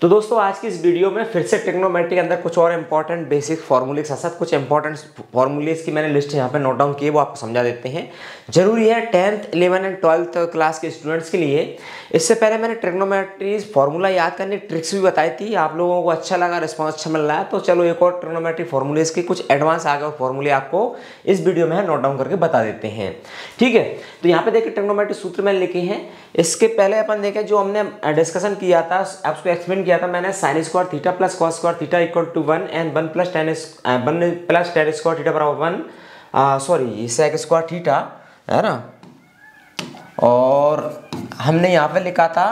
तो दोस्तों आज की इस वीडियो में फिर से ट्रिग्नोमेट्री के अंदर कुछ और इंपॉर्टेंट बेसिक फार्मूले के साथ साथ कुछ इंपॉर्टेंट फार्मूलेस की मैंने लिस्ट यहाँ पे नोट डाउन की है, वो आपको समझा देते हैं। जरूरी है 10th 11 एंड 12th क्लास के स्टूडेंट्स के लिए। इससे पहले मैंने ट्रिग्नोमेट्री फार्मूला याद करने की ट्रिक्स भी बताई थी, आप लोगों को अच्छा लगा, रिस्पॉन्स अच्छा मिल रहा है। तो चलो एक और ट्रिग्नोमेट्री फार्मूलेस के कुछ एडवांस आ गए फार्मूले आपको इस वीडियो में नोट डाउन करके बता देते हैं। ठीक है, तो यहाँ पे देखिए ट्रिग्नोमेट्री सूत्र मैंने लिखे हैं। इसके पहले अपन देखें जो हमने डिस्कशन किया था, आपको एक्सप्लेन किया था मैंने, sine square theta plus cos square theta equal to 1 and 1 plus tan square theta बराबर 1, सॉरी सेक स्क्वायर थीटा है ना। और हमने यहाँ पे लिखा था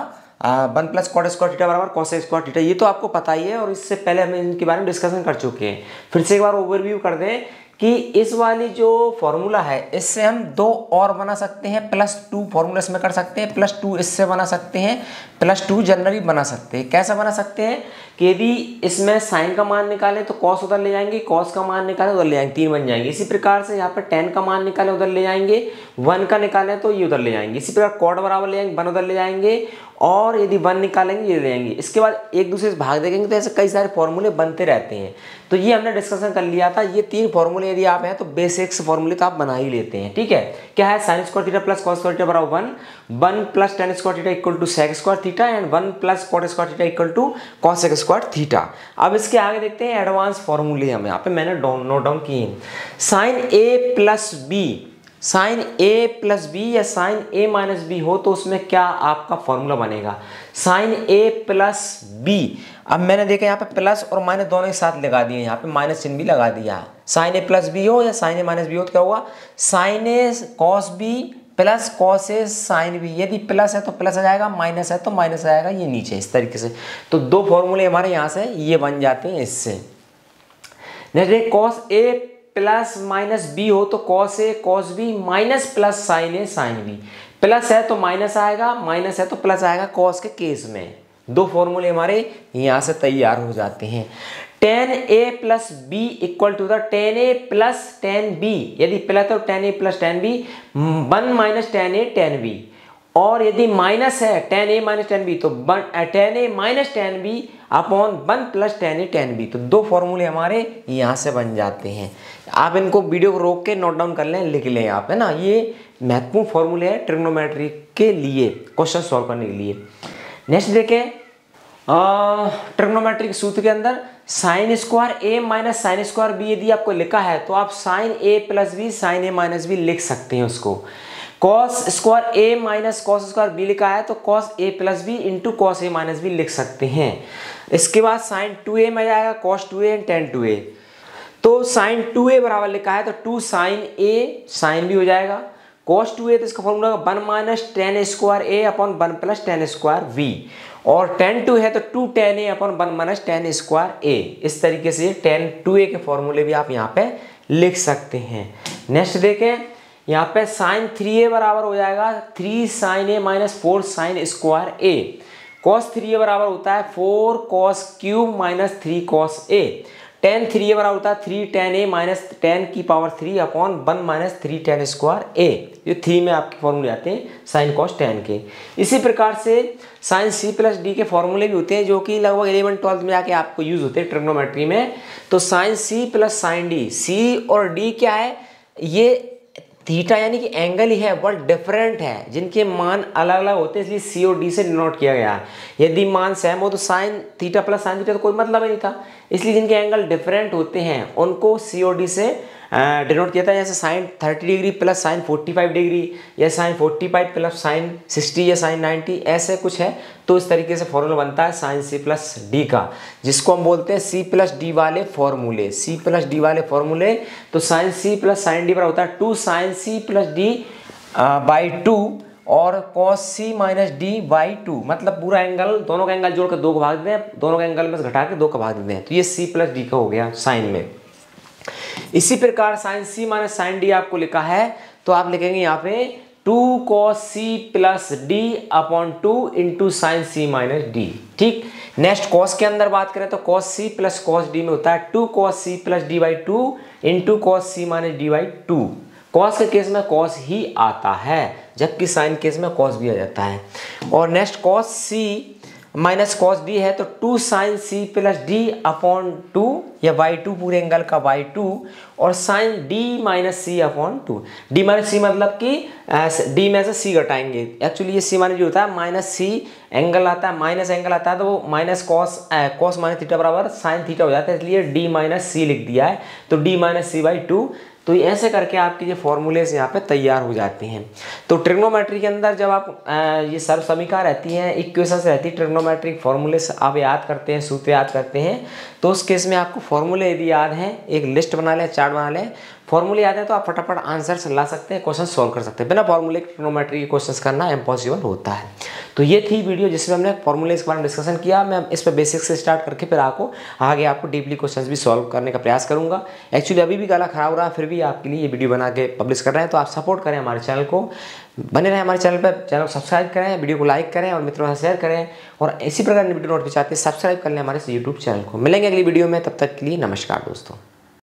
1 प्लस कॉट स्क्वायर थीटा बराबर कॉस स्क्वायर थीटा। ये तो आपको पता ही है और इससे पहले हम इनके बारे में डिस्कशन कर चुके हैं। फिर से एक बार ओवरव्यू कर दें कि इस वाली जो फॉर्मूला है इससे हम दो और बना सकते हैं, +2 फॉर्मूला इसमें कर सकते हैं, +2 इससे बना सकते हैं, +2 जनरली बना सकते हैं। कैसा बना सकते हैं कि यदि इसमें साइन का मान निकालें तो कॉस उधर ले जाएंगे, कॉस का मान निकालें उधर ले जाएंगे, 3 बन जाएंगे। इसी प्रकार से यहाँ पर टेन का मान निकालें उधर ले जाएंगे, 1 का निकालें तो ये उधर ले जाएंगे। इसी प्रकार कॉट बराबर ले जाएंगे, 1 उधर ले जाएंगे और यदि 1 निकालेंगे ये ले जाएंगे। इसके बाद एक दूसरे से भाग देंगे, तो ऐसे कई सारे फॉर्मूले बनते रहते हैं। तो ये हमने डिस्कशन कर लिया था। ये 3 फॉर्मूले यदि आप हैं तो बेसिक्स फॉर्मूले तो आप बना ही लेते हैं। ठीक है, क्या है, sine square theta plus cos square theta बराबर 1 plus tan square theta equal to sec square theta and 1 plus cot square theta equal to cosec square theta. अब इसके आगे देखते हैं एडवांस फॉर्मूले, हम यहाँ पे मैंने नोट डाउन किए। साइन ए प्लस बी, साइन ए प्लस बी या साइन ए माइनस बी हो तो उसमें क्या आपका फॉर्मूला बनेगा, साइन ए प्लस बी। अब मैंने देखा यहाँ पे प्लस और माइनस दोनों एक साथ लगा दिए, यहाँ पे माइनस चिन्ह भी लगा दिया। साइन ए प्लस बी हो या साइन ए माइनस बी हो तो क्या होगा, sign A cos B plus cos A sine B. यदि प्लस है तो प्लस आ जाएगा, माइनस है तो माइनस आएगा, ये नीचे इस तरीके से। तो 2 फॉर्मूले हमारे यहाँ से ये बन जाते हैं इससे। Next cos A plus minus B हो तो cos A cos B minus plus sine A sine B. Plus है तो माइनस आएगा, माइनस है तो प्लस आएगा कॉस के केस में। 2 फॉर्मूले हमारे यहाँ से तैयार हो जाते हैं। Tan A plus B equal to the tan A plus tan B. यदि प्लस है तो tan A plus tan B, 1 minus tan A tan B. और यदि माइनस है tan A minus tan B तो tan A minus tan B upon 1 plus tan A tan B. तो 2 फॉर्मूले हमारे यहाँ से बन जाते हैं। आप इनको वीडियो को रोक के नोट डाउन कर लें, लिख लें आप, है ना। ये महत्वपूर्ण फॉर्मूले हैं ट्रिग्नोमेट्री के लिए, क्वेश्चन सॉल्व करने के लिए। नेक्स्ट देखें, ट्रिग्नोमेट्री के सूत्र के अंदर साइन स्क्वायर ए माइनस साइन स्क्वायर बी यदि आपको लिखा है तो आप साइन ए प्लस बी साइन ए माइनस बी लिख सकते हैं उसको। कॉस स्क्वायर ए माइनस कॉस स्क्वायर बी लिखा है तो cos A plus B into cos A minus B लिख सकते हैं। इसके बाद साइन 2a में जाएगा cos 2a and ten 2a। तो साइन 2a बराबर लिखा है तो 2 साइन ए साइन बी हो जाएगा। कॉस 2a तो इसका formula 1 minus tan square A upon 1 plus tan square B. और टेन 2 है तो 2 tan A upon 1 minus tan square A. इस तरीके से टेन 2a के फॉर्मूले भी आप यहाँ पे लिख सकते हैं। नेक्स्ट देखें, यहाँ पे साइन 3a बराबर हो जाएगा 3 साइन ए माइनस 4 साइन स्क्वायर ए। कॉस 3a बराबर होता है 4 cos cube minus 3 cos A. Ten 3a बराबर होता है 3 टेन ए माइनस 10 की power 3 upon 1 minus 3 tan square A. ये 3 में आपके फॉर्मूले आते हैं साइन कॉस टेन के। इसी प्रकार से साइन सी प्लस डी के फॉर्मूले भी होते हैं जो कि लगभग 11 12 में जाके आपको यूज होते हैं ट्रिग्नोमेट्री में। तो sine C plus sine D, C और डी क्या है, ये थीटा यानी कि एंगल ही है, बट डिफरेंट है, जिनके मान अलग अलग होते हैं, इसलिए सी और डी से डिनोट किया गया है। यदि मान सेम हो तो sine theta plus sine theta तो कोई मतलब ही नहीं था, इसलिए जिनके एंगल डिफरेंट होते हैं उनको सी और डी से डिनोट किया था। जैसे sine 30 degree plus sine 45 degree या साइन 45 प्लस साइन 60 या साइन 90, ऐसे कुछ है। तो इस तरीके से फॉर्मूला बनता है साइन सी प्लस डी का, जिसको हम बोलते हैं सी प्लस डी वाले फॉर्मूले। सी प्लस डी वाले फॉर्मूले, तो sine C plus sine D बराबर होता है 2 sine C plus D by 2 और cos C minus D by 2। मतलब पूरा एंगल, दोनों का एंगल जोड़ कर 2 को भाग देते हैं, दोनों का एंगल में से घटा के 2 का भाग देते हैं। तो ये सी प्लस डी का हो गया साइन में। इसी प्रकार sine C minus sine D आपको लिखा है तो आप लिखेंगे यहाँ पे 2 cos C plus D upon 2 into sine C minus D. ठीक, नेक्स्ट कॉस के अंदर बात करें तो cos C plus cos D में होता है 2 cos C plus D by 2 into cos C minus D by 2। Cos के केस में कॉस ही आता है, जबकि साइन केस में कॉस भी आ जाता है। और next cos C minus cos D है तो 2 sine C plus D upon 2 या y2 पूरे एंगल का y2 और sine D minus C upon 2। D minus C मतलब कि डी में से सी घटाएंगे। एक्चुअली ये सी माइनस जो होता है माइनस सी एंगल आता है, माइनस एंगल आता है तो वो माइनस कॉस माइनस थीटा बराबर साइन थीटा हो जाता है, इसलिए डी माइनस सी लिख दिया है। तो डी माइनस सी बाई 2। तो ऐसे करके आपकी ये फॉर्मूलेस यहाँ पे तैयार हो जाती हैं। तो ट्रिग्नोमेट्री के अंदर जब आप ये सर्व समीकरण रहती हैं, इक्वेशंस रहती है, ट्रिग्नोमेट्रिक फॉर्मूलेस आप याद करते हैं, सूत्र याद करते हैं, तो उस केस में आपको फॉर्मूले यदि याद हैं, एक लिस्ट बना लें, चार्ट बना लें, फॉर्मूले याद है तो आप फटाफट आंसर ला सकते हैं, क्वेश्चन सॉल्व कर सकते हैं। बिना फॉर्मूले के ट्रिग्नोमेट्री के क्वेश्चंस करना इम्पॉसिबल होता है। तो ये थी वीडियो जिसमें हमने फॉर्मूले के बारे में डिस्कशन किया। मैं इस पर बेसिक से स्टार्ट करके फिर आपको डीपली क्वेश्चंस भी सॉल्व करने का प्रयास करूंगा। एक्चुअली अभी भी गला खराब हो रहा है, फिर भी आपके लिए ये वीडियो बना के पब्लिश कर रहे हैं, तो आप सपोर्ट करें हमारे चैनल को, बने रहें हमारे चैनल पर, चैनल को सब्सक्राइब करें, वीडियो को लाइक करें और मित्रों से शेयर करें, और इसी प्रकार की वीडियो नोटिफिकेशन चाहते हैं सब्सक्राइब कर लें हमारे यूट्यूब चैनल को। मिलेंगे अगली वीडियो में, तब तक के लिए नमस्कार दोस्तों।